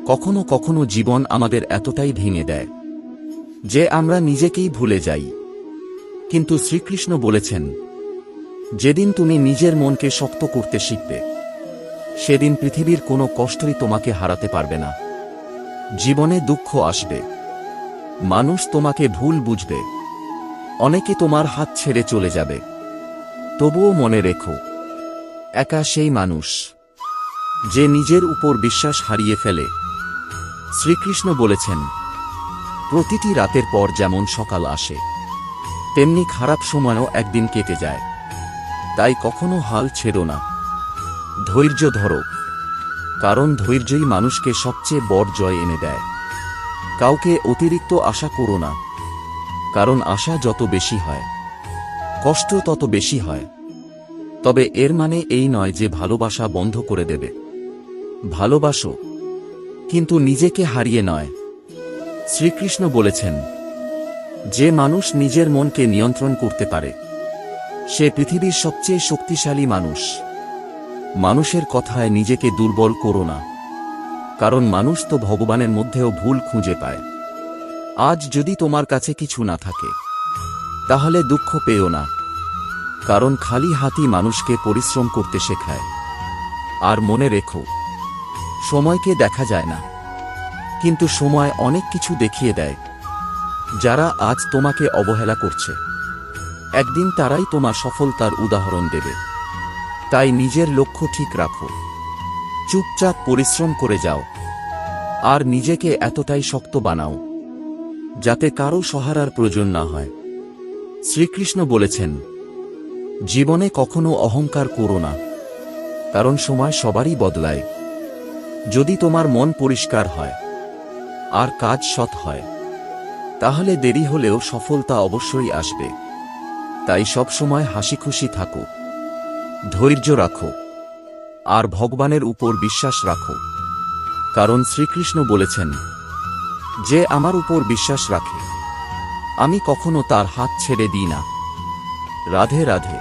কখনো কখনো জীবন আমাদের এতটাই ভেঙে দেয় যে আমরা নিজেকেই ভুলে যাই। কিন্তু শ্রীকৃষ্ণ বলেছেন, যেদিন তুমি নিজের মনকে শক্ত করতে শিখবে, সেদিন পৃথিবীর কোনো কষ্টই তোমাকে হারাতে পারবে না। জীবনে দুঃখ আসবে, মানুষ তোমাকে ভুল বুঝবে, অনেকে তোমার হাত ছেড়ে চলে যাবে। তবুও মনে রেখো, একা সেই মানুষ যে নিজের উপর বিশ্বাস হারিয়ে ফেলে। শ্রীকৃষ্ণ বলেছেন, প্রতিটি রাতের পর যেমন সকাল আসে, তেমনি খারাপ সময়ও একদিন কেটে যায়। তাই কখনো হাল ছেড়ো না, ধৈর্য ধরো, কারণ ধৈর্যই মানুষকে সবচেয়ে বড় জয় এনে দেয়। কাউকে অতিরিক্ত আশা করো না, কারণ আশা যত বেশি হয়, কষ্ট তত বেশি হয়। তবে এর মানে এই নয় যে ভালোবাসা বন্ধ করে দেবে। ভালোবাসো, কিন্তু নিজেকে হারিয়ে নয়। শ্রীকৃষ্ণ বলেছেন, যে মানুষ নিজের মনকে নিয়ন্ত্রণ করতে পারে, সে পৃথিবীর সবচেয়ে শক্তিশালী মানুষ। মানুষের কথায় নিজেকে দুর্বল করো না, কারণ মানুষ তো ভগবানের মধ্যেও ভুল খুঁজে পায়। আজ যদি তোমার কাছে কিছু না থাকে, তাহলে দুঃখ পেও না, কারণ খালি হাতই মানুষকে পরিশ্রম করতে শেখায়। আর মনে রেখো, সময়কে দেখা যায় না, কিন্তু সময় অনেক কিছু দেখিয়ে দেয়। যারা আজ তোমাকে অবহেলা করছে, একদিন তারাই তোমার সফলতার উদাহরণ দেবে। তাই নিজের লক্ষ্য ঠিক রাখো, চুপচাপ পরিশ্রম করে যাও, আর নিজেকে এতটাই শক্ত বানাও যাতে কারো সহারার প্রয়োজন না হয়। শ্রীকৃষ্ণ বলেছেন, জীবনে কখনো অহংকার করো না, কারণ সময় সবারই বদলায়। যদি তোমার মন পরিষ্কার হয় আর কাজ সৎ হয়, তাহলে দেরি হলেও সফলতা অবশ্যই আসবে। তাই সবসময় হাসিখুশি থাকো, ধৈর্য রাখো, আর ভগবানের উপর বিশ্বাস রাখো, কারণ শ্রীকৃষ্ণ বলেছেন, যে আমার উপর বিশ্বাস রাখে, আমি কখনো তার হাত ছেড়ে দিই না। রাধে রাধে।